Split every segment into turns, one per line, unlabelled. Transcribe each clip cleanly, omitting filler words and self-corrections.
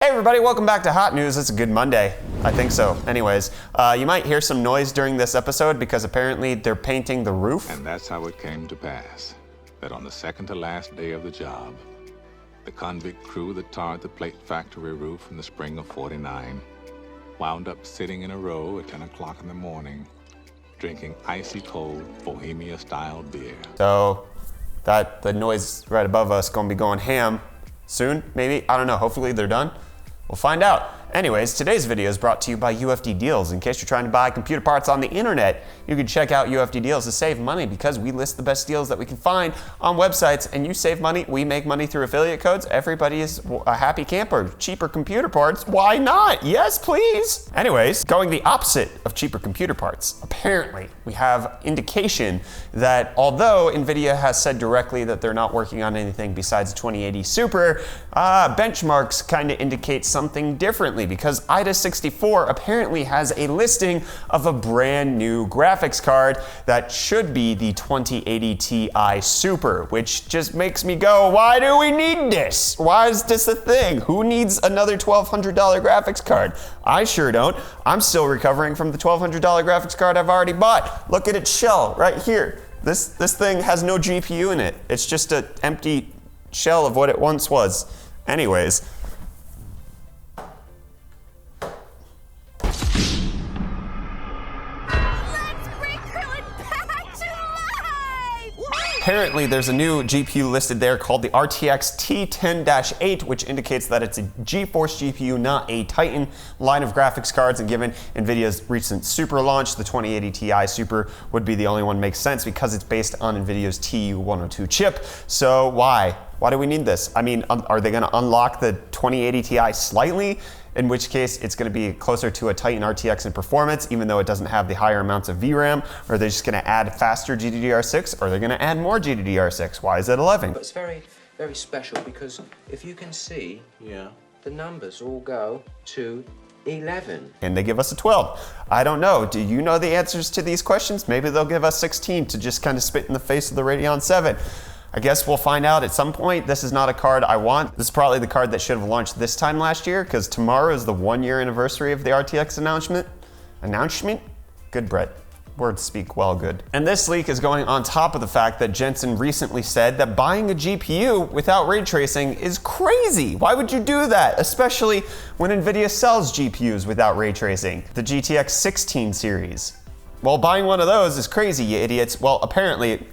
Hey everybody, welcome back to Hot News. It's a good Monday. I think so. Anyways, you might hear some noise during this episode because apparently they're painting the roof.
And that's how it came to pass, that on the second to last day of the job, the convict crew that tarred the plate factory roof in the spring of '49 wound up sitting in a row at 10 o'clock in the morning, drinking icy cold Bohemia-style beer.
So the noise right above us gonna be going ham soon, maybe? I don't know. Hopefully they're done. We'll find out. Anyways, today's video is brought to you by UFD Deals. In case you're trying to buy computer parts on the internet, you can check out UFD Deals to save money because we list the best deals that we can find on websites, and you save money, we make money through affiliate codes. Everybody is a happy camper. Cheaper computer parts, why not? Yes, please. Anyways, going the opposite of cheaper computer parts, apparently we have indication that although Nvidia has said directly that they're not working on anything besides 2080 Super, benchmarks kind of indicate something differently, because IDA64 apparently has a listing of a brand new graphics card that should be the 2080 Ti Super, which just makes me go, why do we need this? Why is this a thing? Who needs another $1,200 graphics card? I sure don't. I'm still recovering from the $1,200 graphics card I've already bought. Look at its shell right here. This thing has no GPU in it. It's just an empty shell of what it once was. Anyways. Apparently, there's a new GPU listed there called the RTX T10-8, which indicates that it's a GeForce GPU, not a Titan line of graphics cards. And given Nvidia's recent Super launch, the 2080 Ti Super would be the only one that makes sense because it's based on Nvidia's TU102 chip. So why? Why do we need this? I mean, are they going to unlock the 2080 Ti slightly? In which case, it's going to be closer to a Titan RTX in performance, even though it doesn't have the higher amounts of VRAM. Or are they just going to add faster GDDR6? Or are they going to add more GDDR6? Why is it 11?
But it's very, very special because if you can see, the numbers all go to 11.
And they give us a 12. I don't know. Do you know the answers to these questions? Maybe they'll give us 16 to just kind of spit in the face of the Radeon 7. I guess we'll find out at some point. This is not a card I want. This is probably the card that should have launched this time last year, because tomorrow is the 1-year anniversary of the RTX announcement. Good, Brett. Words speak well good. And this leak is going on top of the fact that Jensen recently said that buying a GPU without ray tracing is crazy. Why would you do that? Especially when Nvidia sells GPUs without ray tracing. The GTX 16 series. Well, buying one of those is crazy, you idiots. Well, apparently,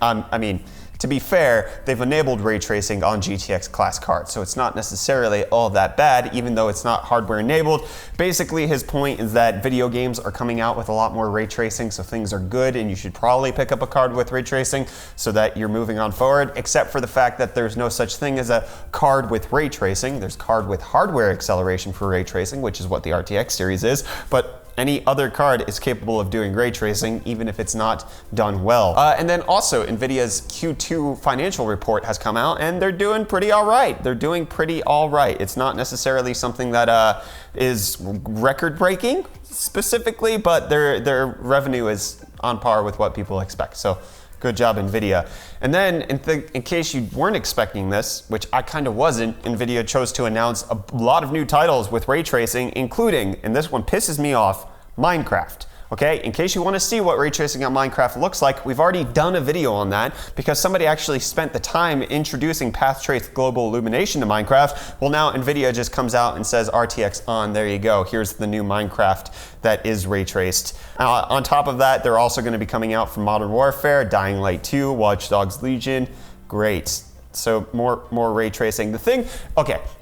to be fair, they've enabled ray tracing on GTX class cards, so it's not necessarily all that bad, even though it's not hardware enabled. Basically, his point is that video games are coming out with a lot more ray tracing, so things are good, and you should probably pick up a card with ray tracing so that you're moving on forward, except for the fact that there's no such thing as a card with ray tracing. There's card with hardware acceleration for ray tracing, which is what the RTX series is, but any other card is capable of doing ray tracing, even if it's not done well. And then also, Nvidia's Q2 Financial report has come out, and they're doing pretty all right. They're doing pretty all right. It's not necessarily something that is record-breaking specifically, but their revenue is on par with what people expect. So good job, Nvidia. And then, in case you weren't expecting this, which I kind of wasn't, Nvidia chose to announce a lot of new titles with ray tracing, including, and this one pisses me off, Minecraft. Okay, in case you want to see what ray tracing on Minecraft looks like, we've already done a video on that because somebody actually spent the time introducing path trace global illumination to Minecraft. Well, now Nvidia just comes out and says RTX on, there you go. Here's the new Minecraft that is ray traced. On top of that, they're also going to be coming out for Modern Warfare, Dying Light 2, Watch Dogs Legion. Great. So more ray tracing. The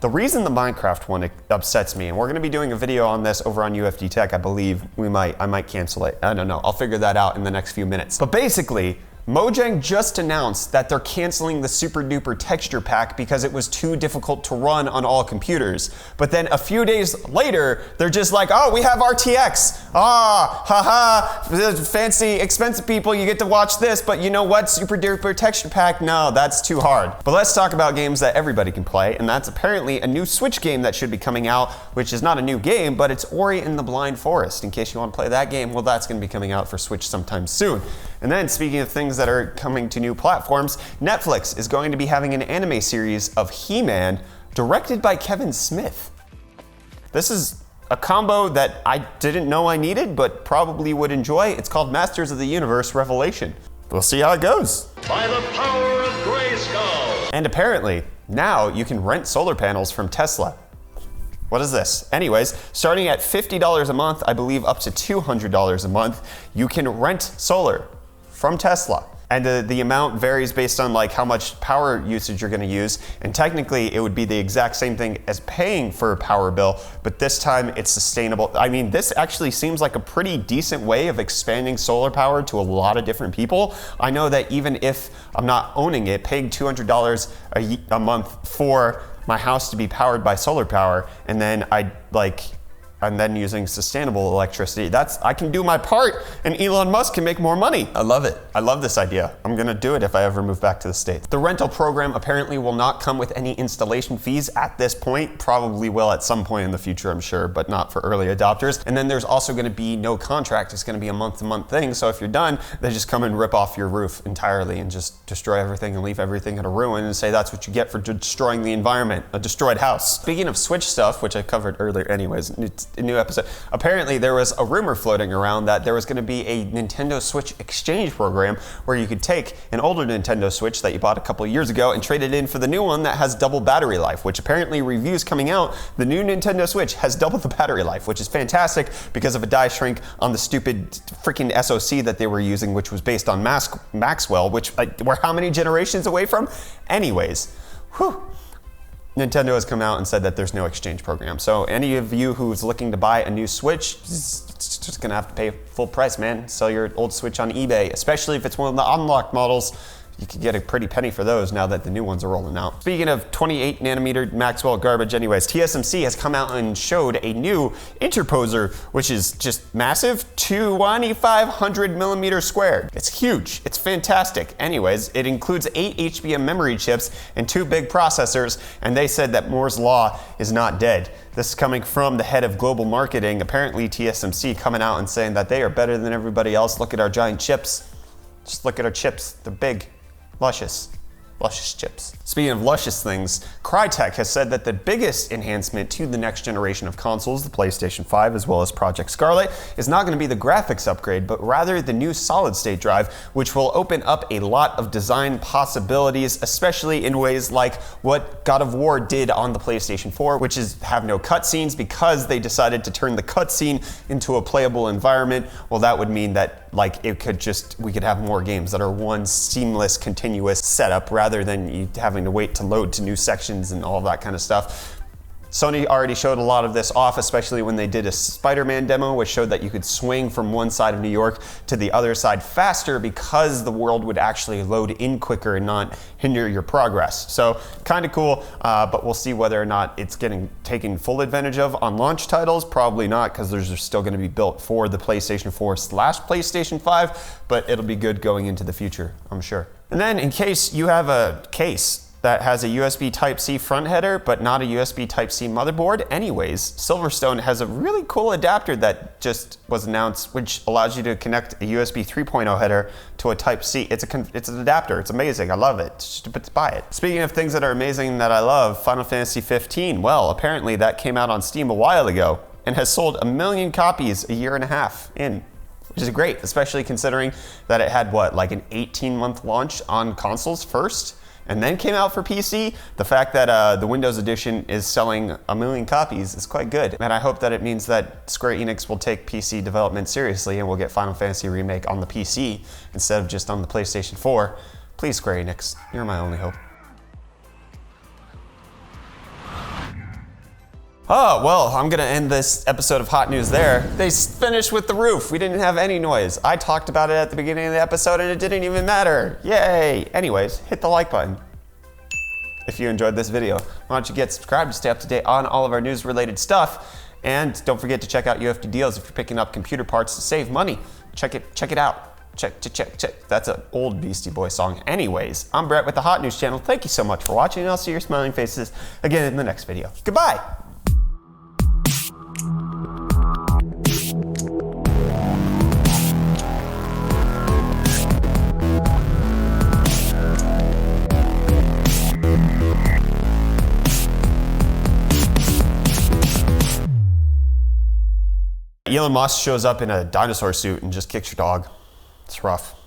reason the Minecraft one upsets me, and we're going to be doing a video on this over on UFD Tech, I believe. I might cancel it. I don't know. I'll figure that out in the next few minutes. But basically, Mojang just announced that they're canceling the Super Duper texture pack because it was too difficult to run on all computers. But then a few days later, they're just like, oh, we have RTX. Fancy, expensive people, you get to watch this, but you know what? Super Duper texture pack, no, that's too hard. But let's talk about games that everybody can play, and that's apparently a new Switch game that should be coming out, which is not a new game, but it's Ori and the Blind Forest. In case you want to play that game, well, that's going to be coming out for Switch sometime soon. And then, speaking of things that are coming to new platforms, Netflix is going to be having an anime series of He-Man directed by Kevin Smith. This is a combo that I didn't know I needed, but probably would enjoy. It's called Masters of the Universe Revelation. We'll see how it goes.
By the power of Grayskull!
And apparently, now you can rent solar panels from Tesla. What is this? Anyways, starting at $50 a month, I believe up to $200 a month, you can rent solar from Tesla. And the amount varies based on like how much power usage you're gonna use. And technically it would be the exact same thing as paying for a power bill, but this time it's sustainable. I mean, this actually seems like a pretty decent way of expanding solar power to a lot of different people. I know that even if I'm not owning it, paying $200 a month for my house to be powered by solar power, and then and then using sustainable electricity. I can do my part, and Elon Musk can make more money. I love it. I love this idea. I'm gonna do it if I ever move back to the States. The rental program apparently will not come with any installation fees at this point. Probably will at some point in the future, I'm sure, but not for early adopters. And then there's also gonna be no contract. It's gonna be a month-to-month thing. So if you're done, they just come and rip off your roof entirely and just destroy everything and leave everything in a ruin and say that's what you get for destroying the environment, a destroyed house. Speaking of Switch stuff, which I covered earlier anyways, a new episode. Apparently there was a rumor floating around that there was going to be a Nintendo Switch exchange program where you could take an older Nintendo Switch that you bought a couple of years ago and trade it in for the new one that has double battery life, which apparently reviews coming out, the new Nintendo Switch has double the battery life, which is fantastic because of a die shrink on the stupid freaking SoC that they were using, which was based on Maxwell, which we're how many generations away from? Anyways, whew. Nintendo has come out and said that there's no exchange program. So any of you who's looking to buy a new Switch, it's just gonna have to pay full price, man. Sell your old Switch on eBay, especially if it's one of the unlocked models. You could get a pretty penny for those now that the new ones are rolling out. Speaking of 28 nanometer Maxwell garbage anyways, TSMC has come out and showed a new interposer, which is just massive, 2,500 millimeters squared. It's huge, it's fantastic. Anyways, it includes 8 HBM memory chips and 2 big processors, and they said that Moore's Law is not dead. This is coming from the head of global marketing, apparently TSMC, coming out and saying that they are better than everybody else. Look at our giant chips. Just look at our chips, they're big. Luscious chips. Speaking of luscious things, Crytek has said that the biggest enhancement to the next generation of consoles, the PlayStation 5 as well as Project Scarlet, is not going to be the graphics upgrade, but rather the new solid-state drive, which will open up a lot of design possibilities, especially in ways like what God of War did on the PlayStation 4, which is have no cutscenes because they decided to turn the cutscene into a playable environment. Well, that would mean that we could have more games that are one seamless, continuous setup rather than you having to wait to load to new sections and all that kind of stuff. Sony already showed a lot of this off, especially when they did a Spider-Man demo, which showed that you could swing from one side of New York to the other side faster because the world would actually load in quicker and not hinder your progress. So kind of cool, but we'll see whether or not it's getting taken full advantage of on launch titles. Probably not, because those are still going to be built for the PlayStation 4/PlayStation 5, but it'll be good going into the future, I'm sure. And then in case you have a case that has a USB Type-C front header, but not a USB Type-C motherboard. Anyways, Silverstone has a really cool adapter that just was announced, which allows you to connect a USB 3.0 header to a Type-C. It's an adapter, it's amazing, I love it, just buy it. Speaking of things that are amazing that I love, Final Fantasy 15, well, apparently that came out on Steam a while ago and has sold 1 million copies a year and a half in, which is great, especially considering that it had like an 18-month launch on consoles first, and then came out for PC. The fact that the Windows edition is selling 1 million copies is quite good. And I hope that it means that Square Enix will take PC development seriously and we'll get Final Fantasy Remake on the PC instead of just on the PlayStation 4. Please, Square Enix, you're my only hope. Oh, well, I'm gonna end this episode of Hot News there. They finished with the roof. We didn't have any noise. I talked about it at the beginning of the episode and it didn't even matter. Yay! Anyways, hit the like button if you enjoyed this video. Why don't you get subscribed to stay up to date on all of our news-related stuff. And don't forget to check out UFD Deals if you're picking up computer parts to save money. Check it out. Check. That's an old Beastie Boy song. Anyways, I'm Brett with the Hot News channel. Thank you so much for watching, and I'll see your smiling faces again in the next video. Goodbye! Elon Musk shows up in a dinosaur suit and just kicks your dog. It's rough.